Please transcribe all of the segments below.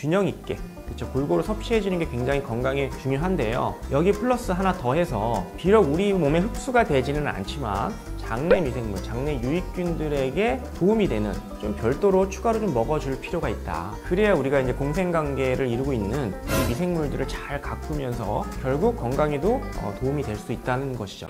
균형 있게 그렇죠. 골고루 섭취해 주는 게 굉장히 건강에 중요한데요. 여기 플러스 하나 더해서 비록 우리 몸에 흡수가 되지는 않지만 장내 미생물, 장내 유익균들에게 도움이 되는 좀 별도로 추가로 좀 먹어줄 필요가 있다. 그래야 우리가 이제 공생관계를 이루고 있는 이 미생물들을 잘 가꾸면서 결국 건강에도 도움이 될 수 있다는 것이죠.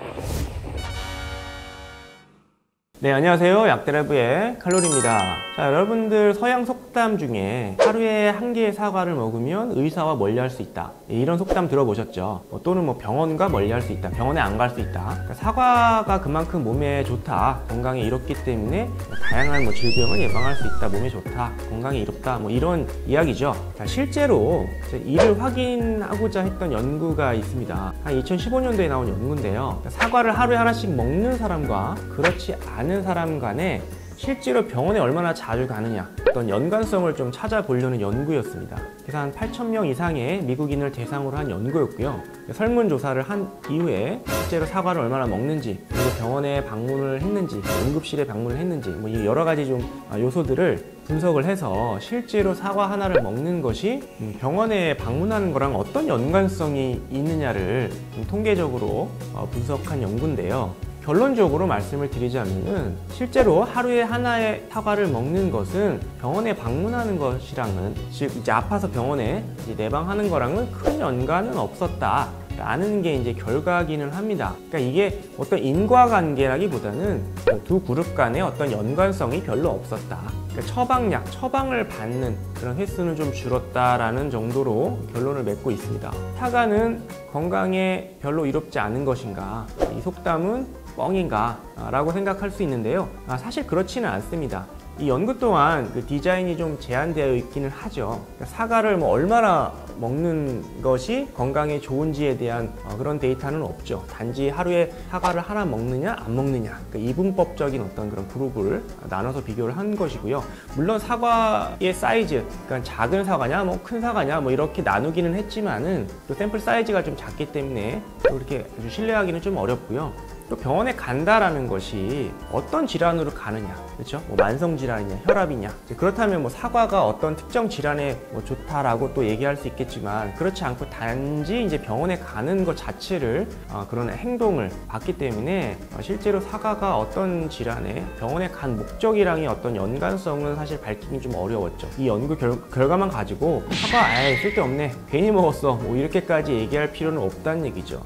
네, 안녕하세요. 약대라부의 칼로리입니다. 자, 여러분들 서양 속담 중에 하루에 한 개의 사과를 먹으면 의사와 멀리할 수 있다. 이런 속담 들어보셨죠? 또는 병원과 멀리할 수 있다. 병원에 안 갈 수 있다. 그러니까 사과가 그만큼 몸에 좋다. 건강에 이롭기 때문에 다양한 질병을 예방할 수 있다. 몸에 좋다. 건강에 이롭다. 이런 이야기죠. 자, 실제로 이를 확인하고자 했던 연구가 있습니다. 한 2015년도에 나온 연구인데요. 사과를 하루에 하나씩 먹는 사람과 그렇지 않은 사람 간에 실제로 병원에 얼마나 자주 가느냐 어떤 연관성을 좀 찾아보려는 연구였습니다. 그래서 한 8,000명 이상의 미국인을 대상으로 한 연구였고요. 설문조사를 한 이후에 실제로 사과를 얼마나 먹는지, 그리고 병원에 방문을 했는지, 응급실에 방문을 했는지 이 여러 가지 좀 요소들을 분석을 해서 실제로 사과 하나를 먹는 것이 병원에 방문하는 거랑 어떤 연관성이 있느냐를 통계적으로 분석한 연구인데요. 결론적으로 말씀을 드리자면은 실제로 하루에 하나의 사과를 먹는 것은 병원에 방문하는 것이랑은, 즉 이제 아파서 병원에 내방하는 거랑은 큰 연관은 없었다 라는 게 이제 결과기는 합니다. 그러니까 이게 어떤 인과관계라기보다는 두 그룹 간의 어떤 연관성이 별로 없었다. 그러니까 처방을 받는 그런 횟수는 좀 줄었다라는 정도로 결론을 맺고 있습니다. 사과는 건강에 별로 이롭지 않은 것인가? 이 속담은 뻥인가? 라고 생각할 수 있는데요. 사실 그렇지는 않습니다. 이 연구 또한 그 디자인이 좀 제한되어 있기는 하죠. 그러니까 사과를 얼마나 먹는 것이 건강에 좋은지에 대한 그런 데이터는 없죠. 단지 하루에 사과를 하나 먹느냐 안 먹느냐, 그러니까 이분법적인 어떤 그런 그룹을 나눠서 비교를 한 것이고요. 물론 사과의 사이즈, 그러니까 작은 사과냐 큰 사과냐 이렇게 나누기는 했지만은 또 샘플 사이즈가 좀 작기 때문에 또 이렇게 아주 신뢰하기는 좀 어렵고요. 또 병원에 간다라는 것이 어떤 질환으로 가느냐, 그렇죠? 만성 질환이냐, 혈압이냐. 그렇다면 사과가 어떤 특정 질환에 좋다라고 또 얘기할 수 있겠지만, 그렇지 않고 단지 이제 병원에 가는 것 자체를 그런 행동을 봤기 때문에 실제로 사과가 어떤 질환에 병원에 간 목적이랑의 어떤 연관성은 사실 밝히기 좀 어려웠죠. 이 연구 결과만 가지고 사과 쓸데없네, 괜히 먹었어, 이렇게까지 얘기할 필요는 없다는 얘기죠.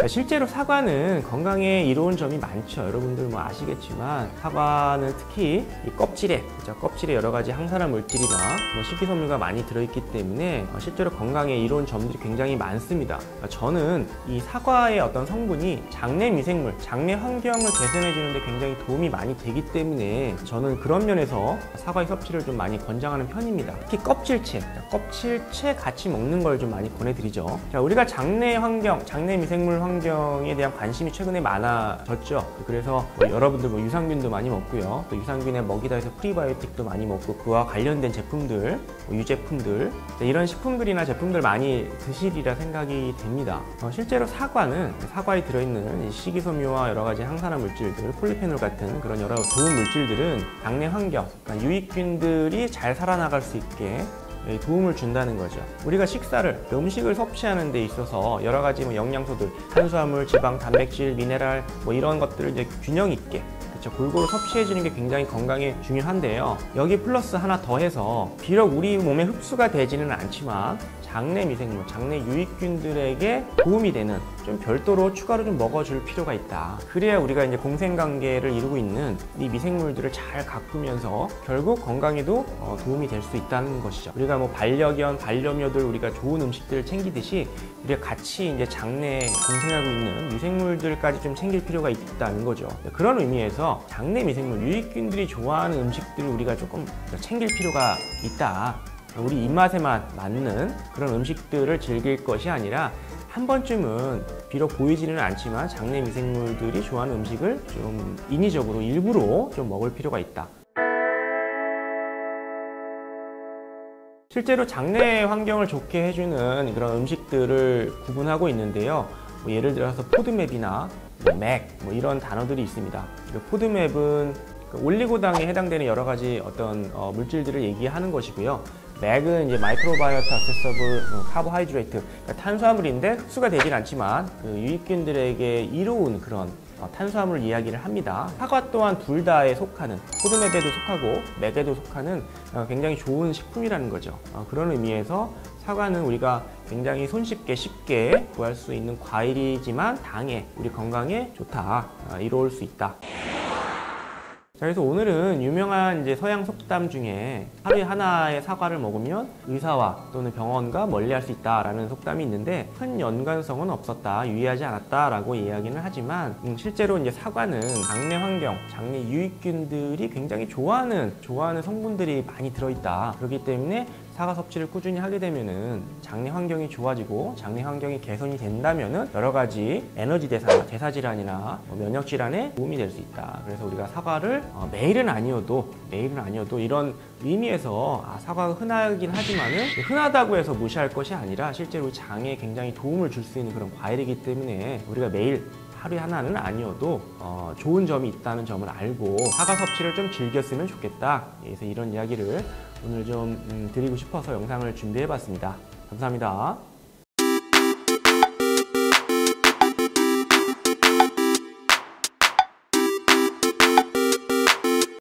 실제로 사과는 건강에 이로운 점이 많죠. 여러분들 아시겠지만 사과는 특히 이 껍질에 여러 가지 항산화 물질이나 식이섬유가 많이 들어있기 때문에 실제로 건강에 이로운 점들이 굉장히 많습니다. 저는 이 사과의 어떤 성분이 장내 미생물, 장내 환경을 개선해 주는데 굉장히 도움이 많이 되기 때문에 저는 그런 면에서 사과의 섭취를 좀 많이 권장하는 편입니다. 특히 껍질채 같이 먹는 걸 좀 많이 권해드리죠. 우리가 장내 환경, 장내 미생물 환경에 대한 관심이 최근에 많아졌죠. 그래서 여러분들 유산균도 많이 먹고요. 또 유산균에 먹이다 해서 프리바이오틱도 많이 먹고 그와 관련된 제품들, 유제품들, 이런 식품들이나 제품들 많이 드시리라 생각이 됩니다. 실제로 사과에 들어있는 식이섬유와 여러 가지 항산화 물질들, 폴리페놀 같은 그런 여러 좋은 물질들은 장내 환경, 그러니까 유익균들이 잘 살아나갈 수 있게 도움을 준다는 거죠. 우리가 음식을 섭취하는 데 있어서 여러 가지 영양소들, 탄수화물, 지방, 단백질, 미네랄 이런 것들을 이제 균형 있게 골고루 섭취해 주는 게 굉장히 건강에 중요한데요. 여기 플러스 하나 더해서 비록 우리 몸에 흡수가 되지는 않지만 장내 미생물, 장내 유익균들에게 도움이 되는 좀 별도로 추가로 좀 먹어줄 필요가 있다. 그래야 우리가 이제 공생관계를 이루고 있는 이 미생물들을 잘 가꾸면서 결국 건강에도 도움이 될 수 있다는 것이죠. 우리가 반려견, 반려묘들 우리가 좋은 음식들을 챙기듯이 우리가 같이 이제 장내에 공생하고 있는 미생물들까지 좀 챙길 필요가 있다는 거죠. 그런 의미에서 장내 미생물, 유익균들이 좋아하는 음식들을 우리가 조금 챙길 필요가 있다. 우리 입맛에만 맞는 그런 음식들을 즐길 것이 아니라 한 번쯤은 비록 보이지는 않지만 장내 미생물들이 좋아하는 음식을 좀 인위적으로 일부러 좀 먹을 필요가 있다. 실제로 장내 환경을 좋게 해주는 그런 음식들을 구분하고 있는데요. 예를 들어서 포드맵이나 맥 이런 단어들이 있습니다. 포드맵은 올리고당에 해당되는 여러 가지 어떤 물질들을 얘기하는 것이고요. 맥은 이제 마이크로바이오트 어세서블 카보하이드레이트, 그러니까 탄수화물인데 흡수가 되진 않지만 그 유익균들에게 이로운 그런 탄수화물 이야기를 합니다. 사과 또한 둘 다에 속하는, 포도맵에도 속하고 맥에도 속하는 굉장히 좋은 식품이라는 거죠. 그런 의미에서 사과는 우리가 굉장히 손쉽게 쉽게 구할 수 있는 과일이지만 당에, 우리 건강에 좋다, 이로울 수 있다. 자, 그래서 오늘은 유명한 이제 서양 속담 중에 하루에 하나의 사과를 먹으면 의사와 또는 병원과 멀리할 수 있다라는 속담이 있는데 큰 연관성은 없었다, 유의하지 않았다라고 이야기는 하지만 실제로 이제 사과는 장내 환경, 장내 유익균들이 굉장히 좋아하는 성분들이 많이 들어있다. 그렇기 때문에 사과 섭취를 꾸준히 하게 되면은 장내 환경이 좋아지고 장내 환경이 개선이 된다면은 여러 가지 에너지 대사 질환이나 면역 질환에 도움이 될 수 있다. 그래서 우리가 사과를 매일은 아니어도 이런 의미에서 사과가 흔하긴 하지만은 흔하다고 해서 무시할 것이 아니라 실제로 장에 굉장히 도움을 줄 수 있는 그런 과일이기 때문에 우리가 매일 하루에 하나는 아니어도 좋은 점이 있다는 점을 알고 사과 섭취를 좀 즐겼으면 좋겠다. 그래서 이런 이야기를 오늘 좀 드리고 싶어서 영상을 준비해 봤습니다. 감사합니다.